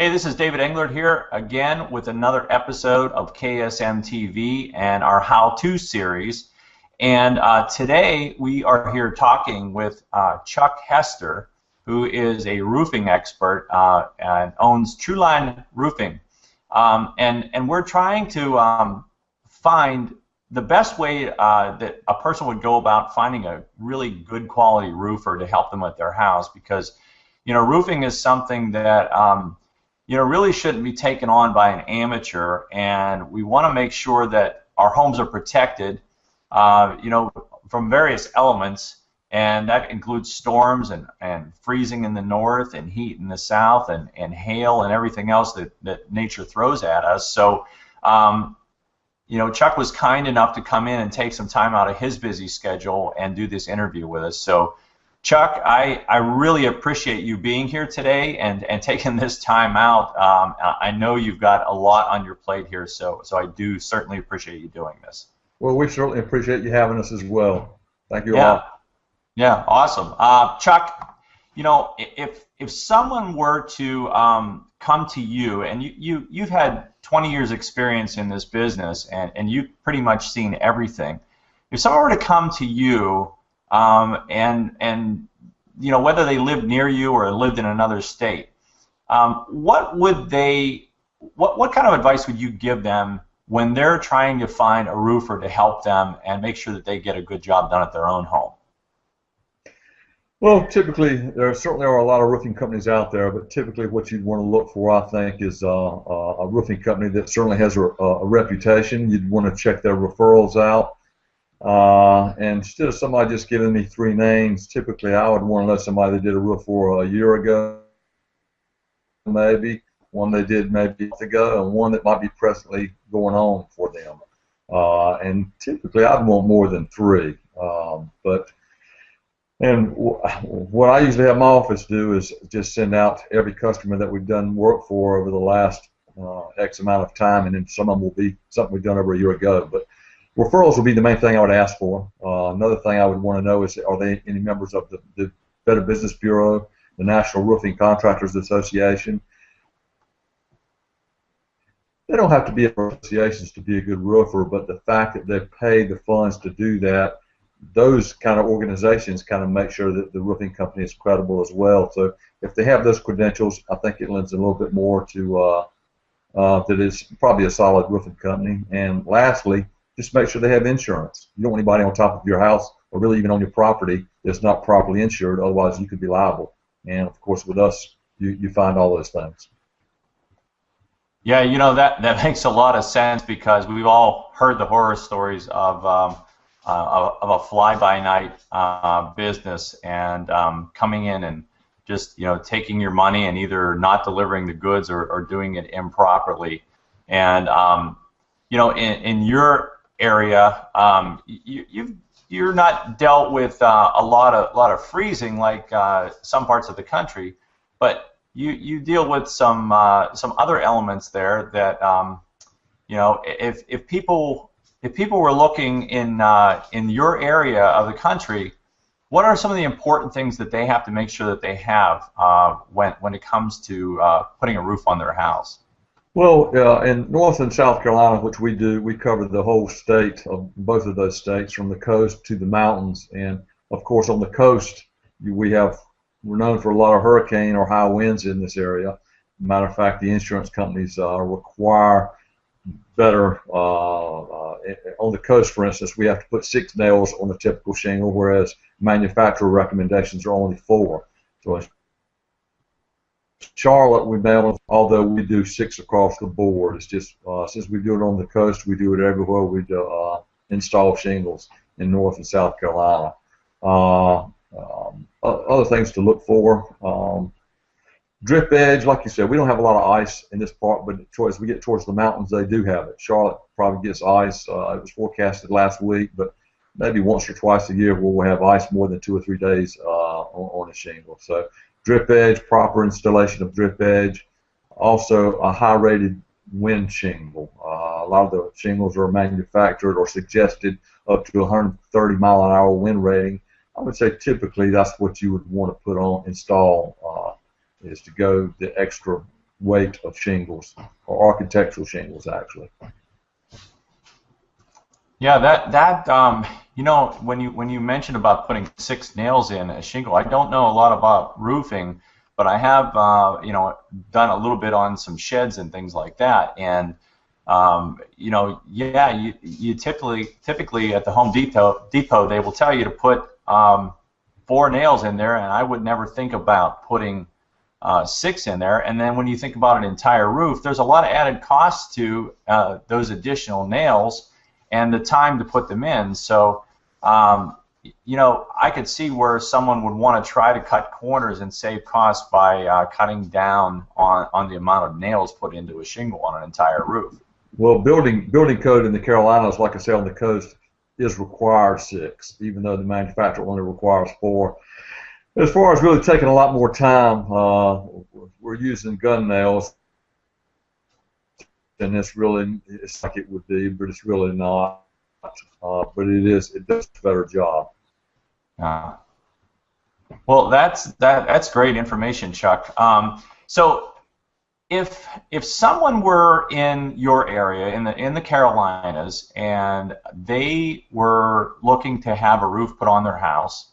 Hey, this is David Englert here again with another episode of KSM TV and our How-To series. And today we are here talking with Chuck Hester, who is a roofing expert and owns Trueline Roofing. And we're trying to find the best way that a person would go about finding a really good quality roofer to help them with their house, because roofing is something that really shouldn't be taken on by an amateur, and we want to make sure that our homes are protected, from various elements, and that includes storms and freezing in the north and heat in the south and hail and everything else that nature throws at us. So, Chuck was kind enough to come in and take some time out of his busy schedule and do this interview with us. So, Chuck, I really appreciate you being here today and taking this time out. I know you've got a lot on your plate here, so I do certainly appreciate you doing this. Well, we certainly appreciate you having us as well. Thank you Yeah. all. Yeah, awesome. Chuck, if someone were to come to you, and you've had 20 years experience in this business, and you've pretty much seen everything. If someone were to come to you, and whether they lived near you or lived in another state, what kind of advice would you give them when they're trying to find a roofer to help them and make sure that they get a good job done at their own home? Well, typically, there certainly are a lot of roofing companies out there, but typically what you'd want to look for, I think, is a roofing company that certainly has a reputation. You'd want to check their referrals out. And instead of somebody just giving me three names, typically I would want to know somebody that did a roof for a year ago, maybe, one they did maybe a month ago, and one that might be presently going on for them. And typically I'd want more than three. What I usually have my office do is just send out every customer that we've done work for over the last X amount of time, and then some of them will be something we've done over a year ago. But referrals will be the main thing I would ask for. Another thing I would want to know is, are they any members of the Better Business Bureau, the National Roofing Contractors Association? They don't have to be associations to be a good roofer, but the fact that they pay the funds to do that, those kind of organizations kind of make sure that the roofing company is credible as well. So if they have those credentials, I think it lends a little bit more to that it's probably a solid roofing company. And lastly, just make sure they have insurance. You don't want anybody on top of your house or really even on your property that's not properly insured, otherwise you could be liable. And of course with us, you find all those things. Yeah, that makes a lot of sense, because we've all heard the horror stories of a fly-by-night business and coming in and just taking your money and either not delivering the goods or doing it improperly. And in your area, you're not dealt with a lot of freezing like some parts of the country, but you deal with some other elements there that if people were looking in your area of the country, what are some of the important things that they have to make sure that they have when it comes to putting a roof on their house? Well, in North and South Carolina, which we do, we cover the whole state of both of those states, from the coast to the mountains. And of course, on the coast, we're known for a lot of hurricane or high winds in this area. Matter of fact, the insurance companies require better. On the coast, for instance, we have to put 6 nails on a typical shingle, whereas manufacturer recommendations are only 4. So in Charlotte, we nail, although we do 6 across the board. It's just since we do it on the coast, we do it everywhere we do, install shingles in North and South Carolina. Other things to look for. Drip edge, like you said, we don't have a lot of ice in this part, but as we get towards the mountains, they do have it. Charlotte probably gets ice. It was forecasted last week, but maybe once or twice a year we'll have ice more than 2 or 3 days on a shingle. So drip edge, proper installation of drip edge. Also a high-rated wind shingle. A lot of the shingles are manufactured or suggested up to 130 mile-an-hour wind rating. I would say typically that's what you would want to install, is to go the extra weight of shingles, or architectural shingles, actually. Yeah, you know, when you mentioned about putting 6 nails in a shingle, I don't know a lot about roofing, but I have you know, done a little bit on some sheds and things like that. And you know, yeah, you typically at the Home Depot they will tell you to put 4 nails in there, and I would never think about putting 6 in there. And then when you think about an entire roof, there's a lot of added costs to those additional nails and the time to put them in. So, you know, I could see where someone would want to try to cut corners and save costs by cutting down on the amount of nails put into a shingle on an entire roof. Well, building code in the Carolinas, like I say, on the coast, is required 6, even though the manufacturer only requires 4. As far as really taking a lot more time, we're using gun nails, and it's like it would be, but it's really not. But it does a better job. Well, that's great information, Chuck. So if someone were in your area in the Carolinas and they were looking to have a roof put on their house,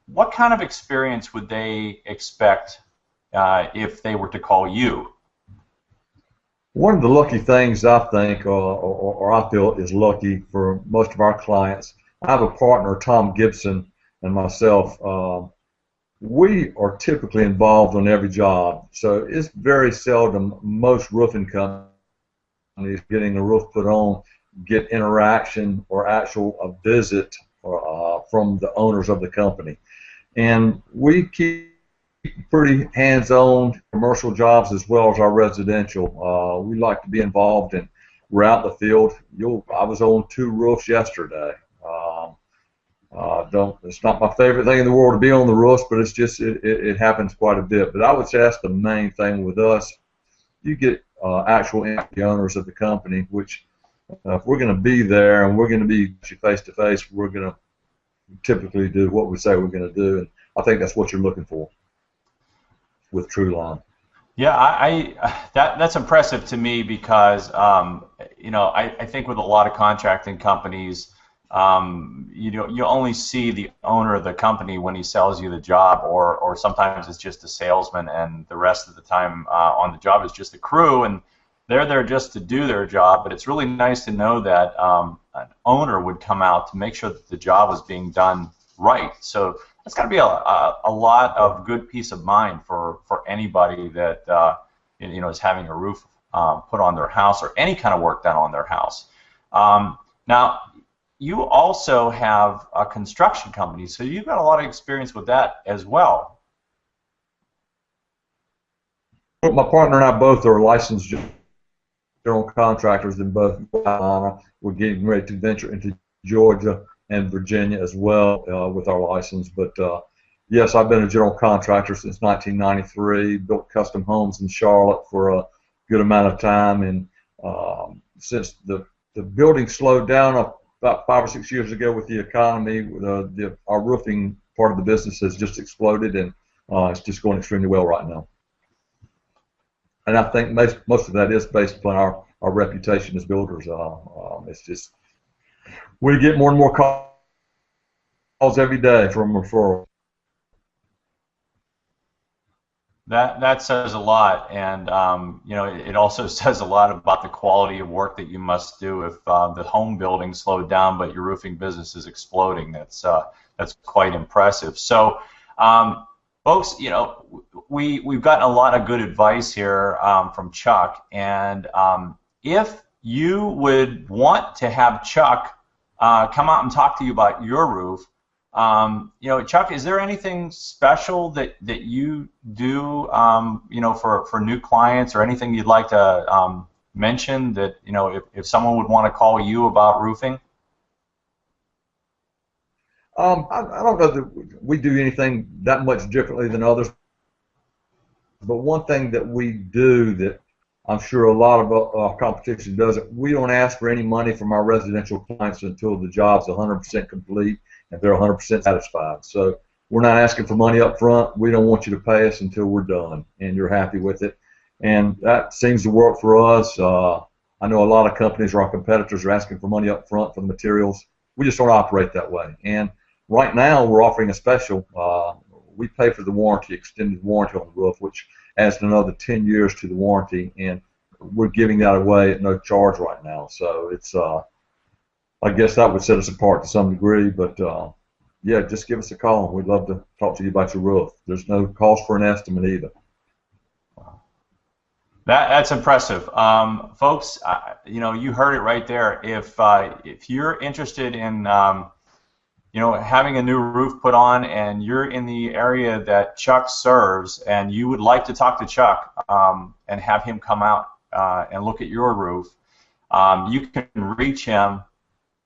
what kind of experience would they expect if they were to call you? One of the lucky things I think, or I feel is lucky for most of our clients, I have a partner, Tom Gibson, and myself. We are typically involved on every job, so it's very seldom most roofing companies getting a roof put on get interaction or actual visit from the owners of the company. And we keep pretty hands-on commercial jobs as well as our residential. We like to be involved, and we're out in the field. I was on 2 roofs yesterday. It's not my favorite thing in the world to be on the roofs, but it's just it happens quite a bit. But I would say that's the main thing with us. You get actual owners of the company, which if we're going to be there and we're going to be face to face, we're going to typically do what we say we're going to do, and I think that's what you're looking for with TrueLine. Yeah, that's impressive to me because you know, I think with a lot of contracting companies, you only see the owner of the company when he sells you the job, or sometimes it's just a salesman, and the rest of the time on the job is just the crew, and they're there just to do their job. But it's really nice to know that an owner would come out to make sure that the job was being done right. So that's got to be a lot of good peace of mind for anybody that you know, is having a roof put on their house or any kind of work done on their house. Now, you also have a construction company, so you've got a lot of experience with that as well. My partner and I both are licensed general contractors in both Carolina. We're getting ready to venture into Georgia and Virginia as well with our license. But yes, I've been a general contractor since 1993, built custom homes in Charlotte for a good amount of time, and since the building slowed down about 5 or 6 years ago with the economy, our roofing part of the business has just exploded, and it's just going extremely well right now. And I think most of that is based upon our reputation as builders. It's just we get more and more calls every day from referrals. That says a lot, and you know, it also says a lot about the quality of work that you must do if the home building slowed down, but your roofing business is exploding. That's quite impressive. So, folks, you know, we've gotten a lot of good advice here from Chuck, and if you would want to have Chuck come out and talk to you about your roof. You know, Chuck, is there anything special that you do, you know, for new clients, or anything you'd like to mention that, you know, if someone would want to call you about roofing? I don't know that we do anything that much differently than others, but one thing that we do that I'm sure a lot of our competition doesn't, we don't ask for any money from our residential clients until the job's 100% complete, if they're 100% satisfied. So we're not asking for money up front. We don't want you to pay us until we're done and you're happy with it. and that seems to work for us. I know a lot of companies or our competitors are asking for money up front for the materials. We just don't operate that way. And right now we're offering a special. We pay for the warranty, extended warranty on the roof, which adds another 10 years to the warranty, and we're giving that away at no charge right now. So it's, I guess that would set us apart to some degree, but yeah, just give us a call. We'd love to talk to you about your roof. There's no cost for an estimate either. That's impressive, folks. You know, you heard it right there. If you're interested in you know, having a new roof put on, and you're in the area that Chuck serves, and you would like to talk to Chuck and have him come out and look at your roof, you can reach him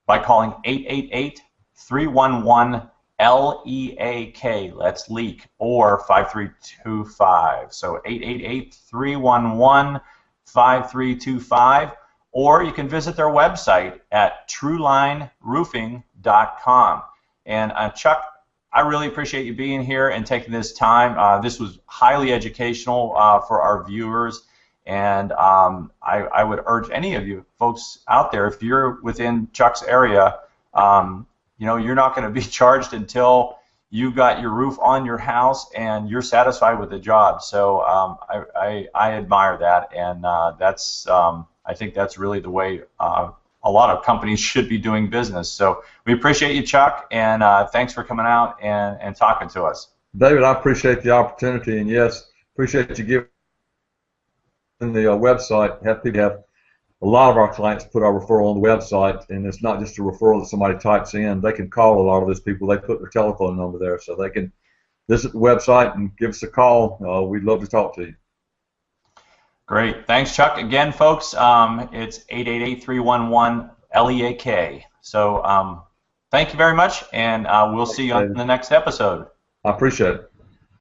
by calling 888-311-LEAK, that's leak, or 5325. So 888-311-5325, or you can visit their website at truelineroofing.com. And Chuck, I really appreciate you being here and taking this time. This was highly educational for our viewers, and I would urge any of you folks out there, if you're within Chuck's area, you know, you're not going to be charged until you've got your roof on your house and you're satisfied with the job. So I admire that, and that's I think that's really the way a lot of companies should be doing business. So we appreciate you, Chuck, and thanks for coming out and talking to us. David, I appreciate the opportunity, and yes, appreciate you giving the website. Have people have a lot of our clients put our referral on the website, and it's not just a referral that somebody types in. They can call a lot of those people. They put their telephone number there, so they can visit the website and give us a call. We'd love to talk to you. Great. Thanks, Chuck. Again, folks, it's 888-311-LEAK. So thank you very much, and we'll see you on the next episode. I appreciate it.